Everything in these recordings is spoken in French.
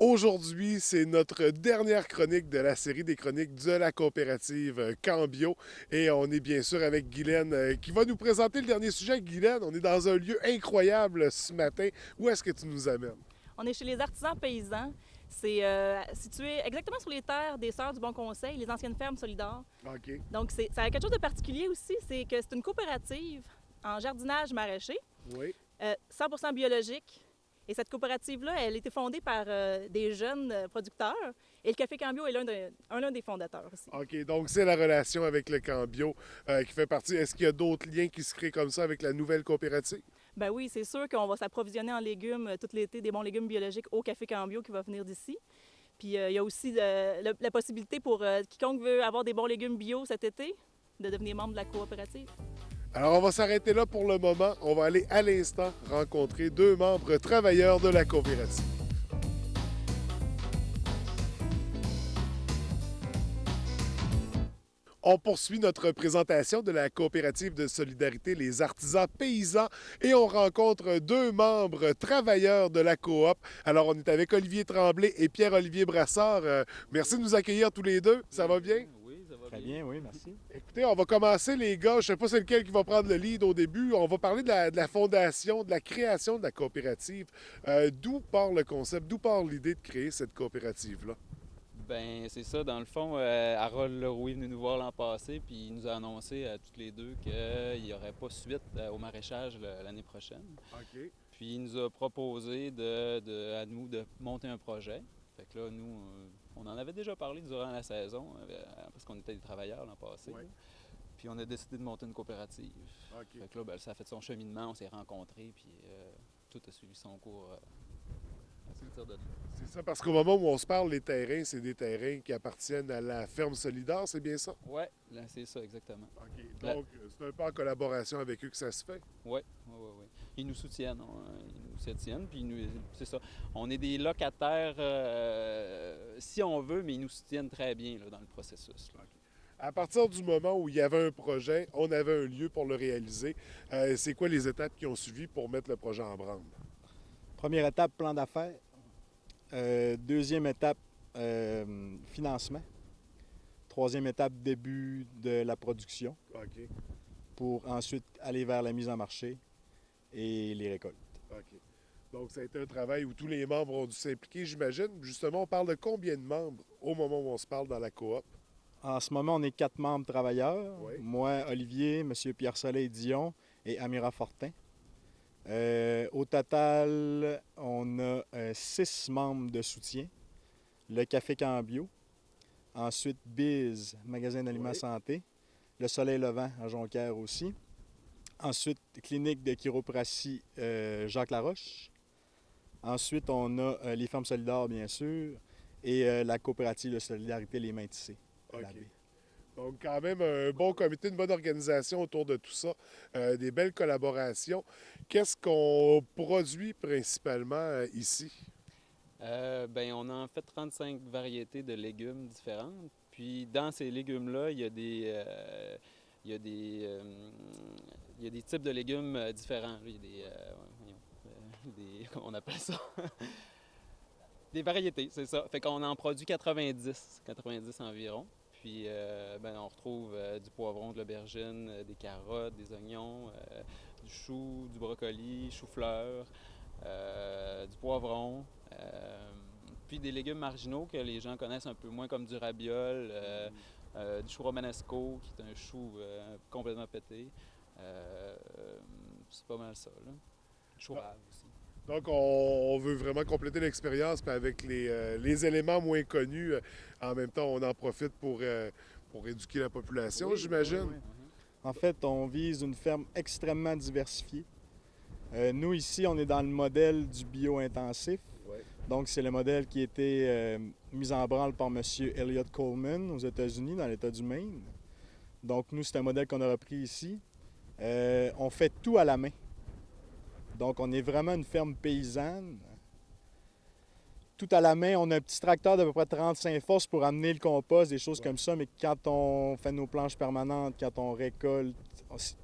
Aujourd'hui, c'est notre dernière chronique de la série des chroniques de la coopérative Cambio. Et on est bien sûr avec Guylaine qui va nous présenter le dernier sujet. Guylaine, on est dans un lieu incroyable ce matin. Où est-ce que tu nous amènes? On est chez les artisans paysans. C'est situé exactement sur les terres des Sœurs du Bon Conseil, les anciennes fermes solidaires. OK. Donc, ça a quelque chose de particulier aussi, c'est que c'est une coopérative en jardinage maraîcher, Oui. 100% biologique. Et cette coopérative-là, elle a été fondée par des jeunes producteurs. Et le Café Cambio est l'un des fondateurs aussi. OK. Donc, c'est la relation avec le Cambio qui fait partie. Est-ce qu'il y a d'autres liens qui se créent comme ça avec la nouvelle coopérative? Ben oui, c'est sûr qu'on va s'approvisionner en légumes tout l'été, des bons légumes biologiques au Café Cambio qui va venir d'ici. Puis il y a aussi la possibilité pour quiconque veut avoir des bons légumes bio cet été de devenir membre de la coopérative. Alors, on va s'arrêter là pour le moment. On va aller à l'instant rencontrer deux membres travailleurs de la coopérative. On poursuit notre présentation de la coopérative de solidarité Les Artisans Paysans et on rencontre deux membres travailleurs de la coop. Alors, on est avec Olivier Tremblay et Pierre-Olivier Brassard. Merci de nous accueillir tous les deux. Ça va bien? Oui, ça va Très bien. bien, oui, merci. Écoutez, on va commencer, les gars. Je ne sais pas c'est lequel qui va prendre le lead au début. On va parler de la fondation, de la création de la coopérative. D'où part le concept, d'où part l'idée de créer cette coopérative-là? Ben, c'est ça, dans le fond, Harold Leroux est venu nous voir l'an passé, puis il nous a annoncé à toutes les deux qu'il n'y aurait pas suite au maraîchage l'année prochaine. OK. Puis il nous a proposé à nous de monter un projet. Fait que là, nous, on en avait déjà parlé durant la saison, parce qu'on était des travailleurs l'an passé. Ouais. Là. Puis on a décidé de monter une coopérative. OK. Fait que là, ben, ça a fait son cheminement, on s'est rencontrés, puis tout a suivi son cours à partir de là. C'est ça, parce qu'au moment où on se parle, les terrains, c'est des terrains qui appartiennent à la ferme solidaire, c'est bien ça? Ouais, là, c'est ça, exactement. OK. La- Donc, c'est un peu en collaboration avec eux que ça se fait. Oui, oui, oui, oui. Ils nous soutiennent, ils nous soutiennent, puis c'est ça. On est des locataires, si on veut, mais ils nous soutiennent très bien là, dans le processus. Là. À partir du moment où il y avait un projet, on avait un lieu pour le réaliser. C'est quoi les étapes qui ont suivi pour mettre le projet en branle? Première étape, plan d'affaires. Deuxième étape, financement. Troisième étape, début de la production OK. pour ensuite aller vers la mise en marché et les récoltes. OK. Donc, ça a été un travail où tous les membres ont dû s'impliquer, j'imagine. Justement, on parle de combien de membres au moment où on se parle dans la coop? En ce moment, on est 4 membres travailleurs. Oui. Moi, Olivier, M. Pierre-Soleil Dion et Amira Fortin. Au total, on a 6 membres de soutien. Le Café Cambio. Ensuite, Biz, magasin d'aliments Oui. santé. Le Soleil Levant à Jonquière aussi. Ensuite, clinique de chiropratie Jacques Laroche. Ensuite, on a les Fermes solidaires, bien sûr, et la coopérative de solidarité Les Mains Tissées. à la OK. baie. Donc, quand même, un bon comité, une bonne organisation autour de tout ça, des belles collaborations. Qu'est-ce qu'on produit principalement ici? Ben, on a en fait 35 variétés de légumes différentes. Puis dans ces légumes-là, il y a des types de légumes différents. Il y a comment on appelle ça? Des variétés, c'est ça. Fait qu'on en produit 90 environ. Puis ben, on retrouve du poivron, de l'aubergine, des carottes, des oignons, du chou, du brocoli, chou-fleur, du poivron. Puis des légumes marginaux que les gens connaissent un peu moins comme du rabiol, du chou romanesco qui est un chou complètement pété. Euh, c'est pas mal ça, là. Chou rave aussi. Donc, on veut vraiment compléter l'expérience, puis avec les éléments moins connus, en même temps, on en profite pour éduquer la population, Oui, j'imagine. oui, oui. En fait, on vise une ferme extrêmement diversifiée. Nous, ici, on est dans le modèle du bio-intensif. Ouais. Donc, c'est le modèle qui a été mis en branle par M. Elliott Coleman aux États-Unis, dans l'État du Maine. Donc, nous, c'est un modèle qu'on a repris ici. On fait tout à la main. Donc, on est vraiment une ferme paysanne. Tout à la main, on a un petit tracteur d'à peu près 35 forces pour amener le compost, des choses comme ça, mais quand on fait nos planches permanentes, quand on récolte,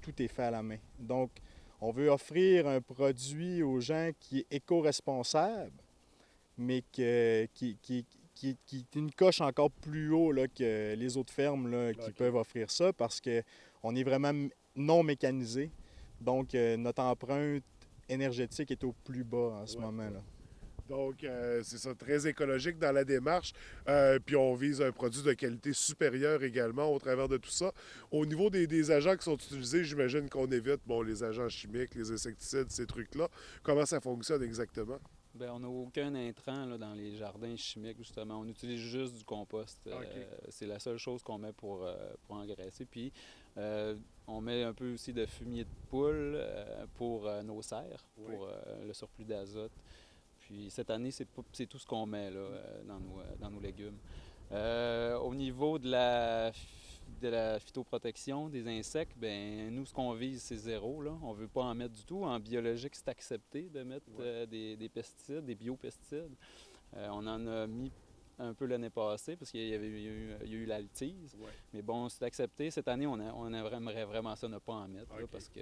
tout est fait à la main. Donc, on veut offrir un produit aux gens qui est éco-responsable, mais qui est une coche encore plus haut là, que les autres fermes là, qui peuvent offrir ça parce qu'on est vraiment non mécanisé. Donc, notre empreinte énergétique est au plus bas en ce moment. Là. Donc, c'est ça, très écologique dans la démarche. Puis on vise un produit de qualité supérieure également au travers de tout ça. Au niveau des agents qui sont utilisés, j'imagine qu'on évite les agents chimiques, les insecticides, ces trucs-là. Comment ça fonctionne exactement? Bien, on n'a aucun intrant là, dans les jardins chimiques, justement. On utilise juste du compost. C'est la seule chose qu'on met pour engraisser. Puis, on met un peu aussi de fumier de poule pour nos serres, pour le surplus d'azote. Puis, cette année, c'est tout ce qu'on met là, dans nos légumes. Au niveau de la phytoprotection des insectes, ben nous, ce qu'on vise, c'est zéro. Là. On ne veut pas en mettre du tout. En biologique, c'est accepté de mettre des pesticides, des biopesticides. On en a mis un peu l'année passée parce qu'il y a eu l'altise. Ouais. Mais bon, c'est accepté. Cette année, on aimerait vraiment ça ne pas en mettre là, parce que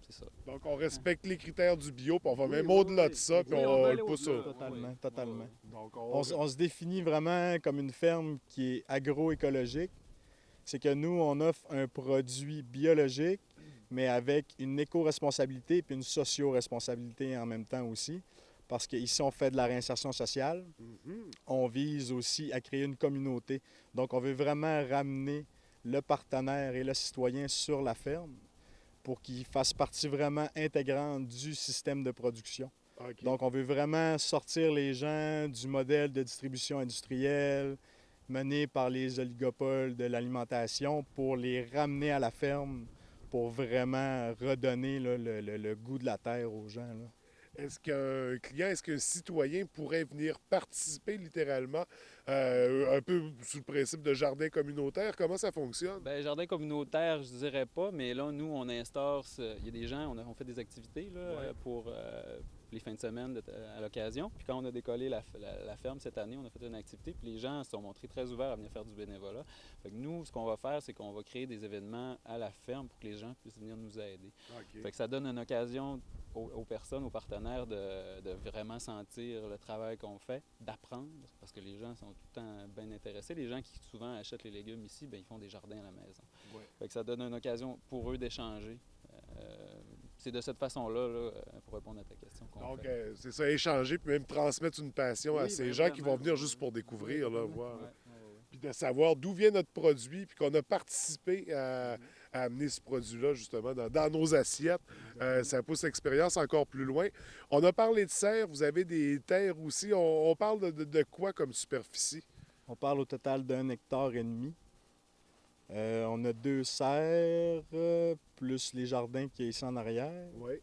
c'est ça. Donc, on respecte les critères du bio, puis on va même au-delà de ça, puis on le pousse au... Totalement. Donc, on se définit vraiment comme une ferme qui est agroécologique. C'est que nous, on offre un produit biologique, mais avec une éco-responsabilité puis une socio-responsabilité en même temps aussi. Parce qu'ici, on fait de la réinsertion sociale. On vise aussi à créer une communauté. Donc, on veut vraiment ramener le partenaire et le citoyen sur la ferme pour qu'il fasse partie vraiment intégrante du système de production. Okay. Donc, on veut vraiment sortir les gens du modèle de distribution industrielle mené par les oligopoles de l'alimentation pour les ramener à la ferme pour vraiment redonner là, le goût de la terre aux gens. Là. Est-ce qu'un client, est-ce qu'un citoyen pourrait venir participer littéralement un peu sous le principe de jardin communautaire? Comment ça fonctionne? Bien, jardin communautaire, je dirais pas, mais là, nous, on instaure... Il y a des gens, on fait des activités là, pour les fins de semaine à l'occasion. Puis quand on a décollé la ferme cette année, on a fait une activité, puis les gens se sont montrés très ouverts à venir faire du bénévolat. Fait que nous, ce qu'on va faire, c'est qu'on va créer des événements à la ferme pour que les gens puissent venir nous aider. Okay. Fait que ça donne une occasion aux personnes, aux partenaires de vraiment sentir le travail qu'on fait, d'apprendre, parce que les gens sont tout le temps bien intéressés. Les gens qui souvent achètent les légumes ici, bien, ils font des jardins à la maison. Ouais. Fait que ça donne une occasion pour eux d'échanger. C'est de cette façon-là, là, pour répondre à ta question. Donc, c'est ça, échanger, puis même transmettre une passion à ces gens qui vont venir juste pour découvrir, là, voir. Puis de savoir d'où vient notre produit, puis qu'on a participé à amener ce produit-là, justement, dans nos assiettes. Ça pousse l'expérience encore plus loin. On a parlé de serres, vous avez des terres aussi. On parle de quoi comme superficie? On parle au total d'1,5 hectare. On a 2 serres, plus les jardins qui est ici en arrière. Oui.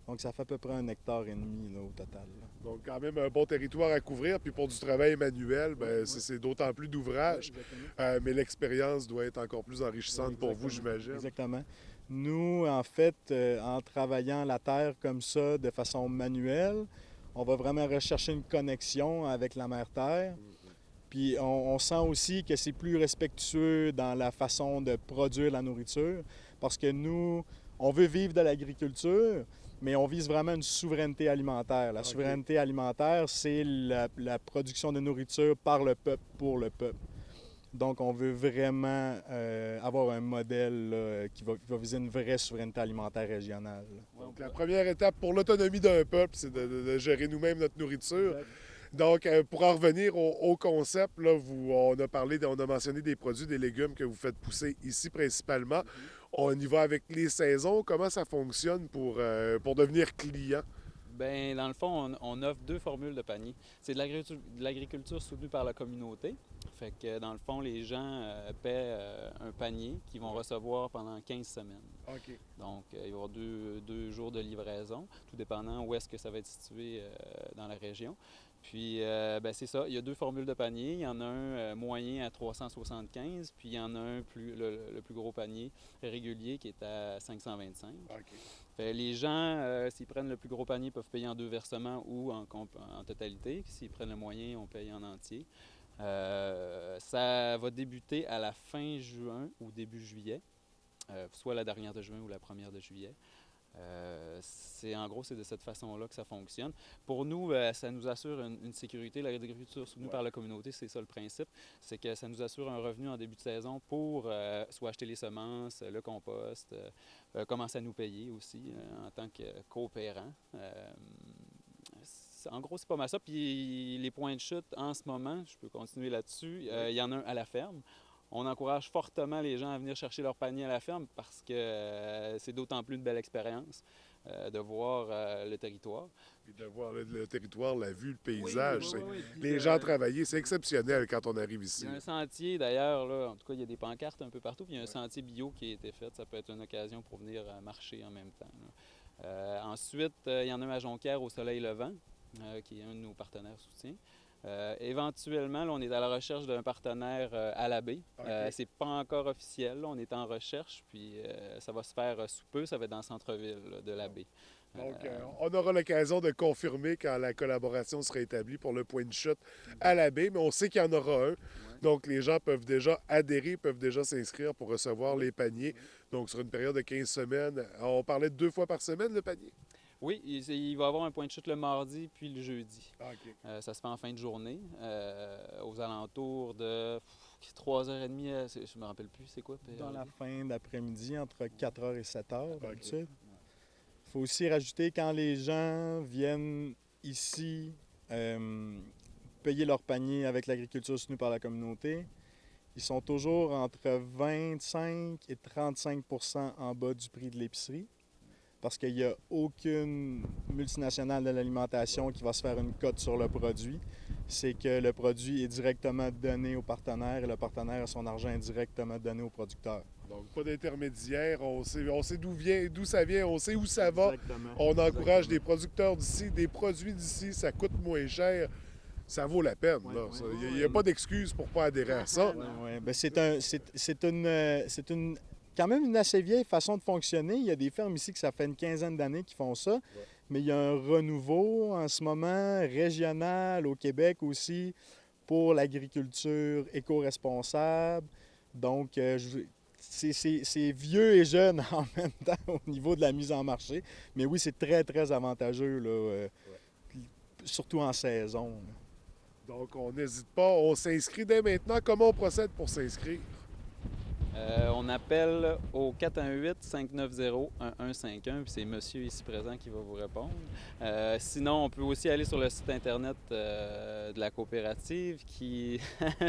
Donc, ça fait à peu près 1,5 hectare là, au total. Là. Donc, quand même un bon territoire à couvrir. Puis pour du travail manuel, c'est d'autant plus d'ouvrage. Mais l'expérience doit être encore plus enrichissante pour vous, j'imagine. Exactement. Nous, en fait, en travaillant la terre comme ça, de façon manuelle, on va vraiment rechercher une connexion avec la mère terre. Puis on sent aussi que c'est plus respectueux dans la façon de produire la nourriture. Parce que nous, on veut vivre de l'agriculture, mais on vise vraiment une souveraineté alimentaire. La souveraineté alimentaire, c'est la production de nourriture par le peuple, pour le peuple. Donc, on veut vraiment avoir un modèle là, qui va viser une vraie souveraineté alimentaire régionale. Donc, la première étape pour l'autonomie d'un peuple, c'est de gérer nous-mêmes notre nourriture. Exact. Donc, pour en revenir au concept, là, on a mentionné des produits, des légumes que vous faites pousser ici principalement. On y va avec les saisons. Comment ça fonctionne pour devenir client? Bien, dans le fond, on offre 2 formules de panier. C'est de l'agriculture soutenue par la communauté. Fait que, dans le fond, les gens paient un panier qu'ils vont recevoir pendant 15 semaines. Okay. Donc, il va y avoir 2 jours de livraison, tout dépendant où est-ce que ça va être situé dans la région. Puis, c'est ça, il y a 2 formules de panier. Il y en a un moyen à 375, puis il y en a un le plus gros panier régulier qui est à 525. Okay. Les gens, s'ils prennent le plus gros panier, peuvent payer en 2 versements ou en totalité. S'ils prennent le moyen, on paye en entier. Ça va débuter à la fin juin ou début juillet, soit la dernière de juin ou la première de juillet. En gros, c'est de cette façon-là que ça fonctionne. Pour nous, ça nous assure une sécurité. L'agriculture soutenue par la communauté, c'est ça le principe. C'est que ça nous assure un revenu en début de saison pour soit acheter les semences, le compost, commencer à nous payer aussi en tant que coopérant. En gros, c'est pas mal ça. Puis les points de chute, en ce moment, je peux continuer là-dessus, il y en a un à la ferme. On encourage fortement les gens à venir chercher leur panier à la ferme parce que c'est d'autant plus une belle expérience de voir le territoire. Puis de voir le territoire, la vue, le paysage. Oui. Les gens travailler, c'est exceptionnel quand on arrive ici. Il y a un sentier d'ailleurs, là, en tout cas, il y a des pancartes un peu partout, puis il y a un sentier bio qui a été fait. Ça peut être une occasion pour venir marcher en même temps. Ensuite, il y en a un à Jonquière au Soleil Levant, qui est un de nos partenaires soutien. Éventuellement, là, on est à la recherche d'un partenaire à la baie. Okay. C'est pas encore officiel, là, on est en recherche, puis ça va se faire sous peu, ça va être dans le centre-ville de la baie. Donc, on aura l'occasion de confirmer quand la collaboration sera établie pour le point de chute à la baie, mais on sait qu'il y en aura un. Ouais. Donc, les gens peuvent déjà adhérer, peuvent déjà s'inscrire pour recevoir les paniers. Donc, sur une période de 15 semaines, on parlait de 2 fois par semaine, le panier? Oui, il va y avoir un point de chute le mardi puis le jeudi. Ah, okay. Ça se fait en fin de journée, aux alentours de 3h30, je ne me rappelle plus, c'est quoi? Dans la fin d'après-midi, entre 4h et 7h, d'habitude. Il faut aussi rajouter, quand les gens viennent ici payer leur panier avec l'agriculture soutenue par la communauté, ils sont toujours entre 25 et 35 % en bas du prix de l'épicerie. Parce qu'il n'y a aucune multinationale de l'alimentation qui va se faire une cote sur le produit. C'est que le produit est directement donné au partenaire et le partenaire a son argent directement donné au producteur. Donc, pas d'intermédiaire, on sait d'où ça vient, on sait où ça va. Exactement. On encourage des producteurs d'ici, des produits d'ici, ça coûte moins cher. Ça vaut la peine. Il n'y a pas d'excuse pour ne pas adhérer à ça. Ben, c'est une quand même une assez vieille façon de fonctionner. Il y a des fermes ici que ça fait une quinzaine d'années qui font ça, mais il y a un renouveau en ce moment régional au Québec aussi pour l'agriculture éco-responsable. Donc, c'est vieux et jeune en même temps au niveau de la mise en marché. Mais oui, c'est très, très avantageux, là, surtout en saison. Donc, on n'hésite pas. On s'inscrit dès maintenant. Comment on procède pour s'inscrire? On appelle au 418-590-1151, puis c'est monsieur ici présent qui va vous répondre. Sinon, on peut aussi aller sur le site Internet de la coopérative qui...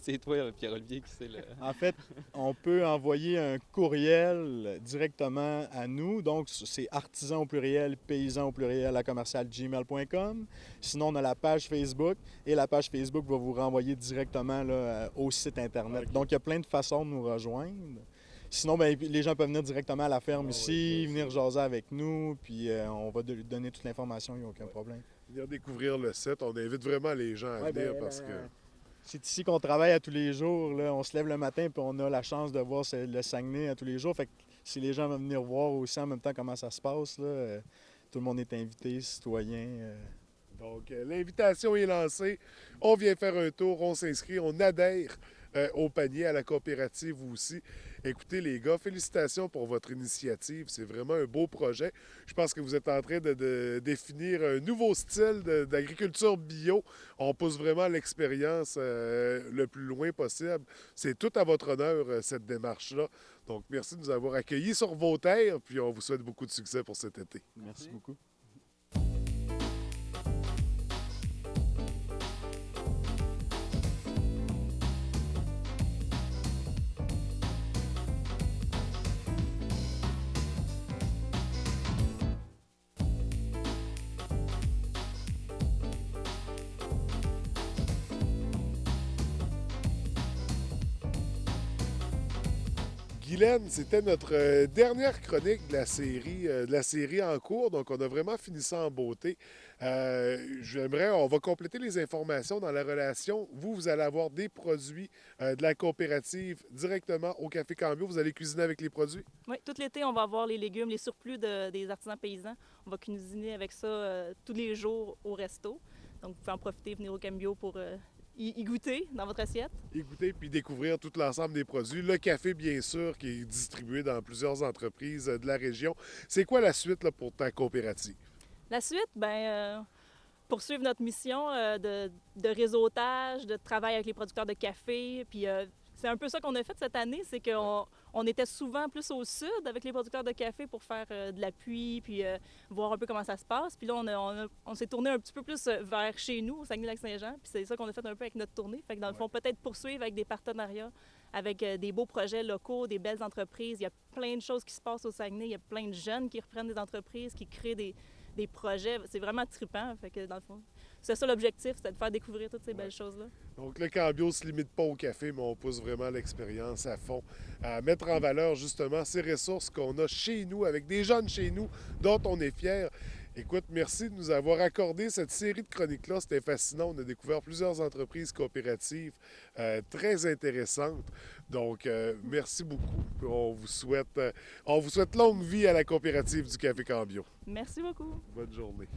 c'est toi, Pierre-Olivier, qui c'est le... En fait, on peut envoyer un courriel directement à nous. Donc, c'est artisan au pluriel, paysan au pluriel à commercial@gmail.com. Sinon, on a la page Facebook et la page Facebook va vous renvoyer directement là, au site Internet. Okay. Donc, il y a plein de façons de nous rejoindre. Sinon, bien, les gens peuvent venir directement à la ferme ici, venir jaser avec nous, puis on va donner toute l'information, il n'y a aucun problème. Venir découvrir le site, on invite vraiment les gens à venir parce que... C'est ici qu'on travaille à tous les jours. Là. On se lève le matin puis on a la chance de voir le Saguenay à tous les jours. Fait que si les gens veulent venir voir aussi en même temps comment ça se passe, là, tout le monde est invité, citoyen. Donc, l'invitation est lancée. On vient faire un tour, on s'inscrit, on adhère au panier, à la coopérative aussi. Écoutez, les gars, félicitations pour votre initiative. C'est vraiment un beau projet. Je pense que vous êtes en train de définir un nouveau style d'agriculture bio. On pousse vraiment l'expérience le plus loin possible. C'est tout à votre honneur, cette démarche-là. Donc, merci de nous avoir accueillis sur vos terres, puis on vous souhaite beaucoup de succès pour cet été. Merci beaucoup. Guylaine, c'était notre dernière chronique de la série en cours, donc on a vraiment fini ça en beauté. On va compléter les informations dans la relation. Vous allez avoir des produits de la coopérative directement au Café Cambio. Vous allez cuisiner avec les produits? Oui, tout l'été, on va avoir les légumes, les surplus des artisans paysans. On va cuisiner avec ça tous les jours au resto. Donc, vous pouvez en profiter, venir au Cambio pour y goûter dans votre assiette. Et goûter puis découvrir tout l'ensemble des produits. Le café, bien sûr, qui est distribué dans plusieurs entreprises de la région. C'est quoi la suite là, pour ta coopérative? La suite, poursuivre notre mission de réseautage, de travail avec les producteurs de café. Puis c'est un peu ça qu'on a fait cette année, c'est qu'on était souvent plus au sud avec les producteurs de café pour faire de l'appui, puis voir un peu comment ça se passe. Puis là, on s'est tourné un petit peu plus vers chez nous, au Saguenay-Lac-Saint-Jean. Puis c'est ça qu'on a fait un peu avec notre tournée. Fait que dans le fond, peut-être poursuivre avec des partenariats, avec des beaux projets locaux, des belles entreprises. Il y a plein de choses qui se passent au Saguenay. Il y a plein de jeunes qui reprennent des entreprises, qui créent des projets. C'est vraiment trippant. Fait que dans le fond, c'est ça l'objectif, c'est de faire découvrir toutes ces belles choses-là. Donc, le Cambio ne se limite pas au café, mais on pousse vraiment l'expérience à fond, à mettre en valeur justement ces ressources qu'on a chez nous, avec des jeunes chez nous dont on est fiers. Écoute, merci de nous avoir accordé cette série de chroniques-là. C'était fascinant. On a découvert plusieurs entreprises coopératives très intéressantes. Donc, merci beaucoup. On vous souhaite longue vie à la coopérative du Café Cambio. Merci beaucoup. Bonne journée.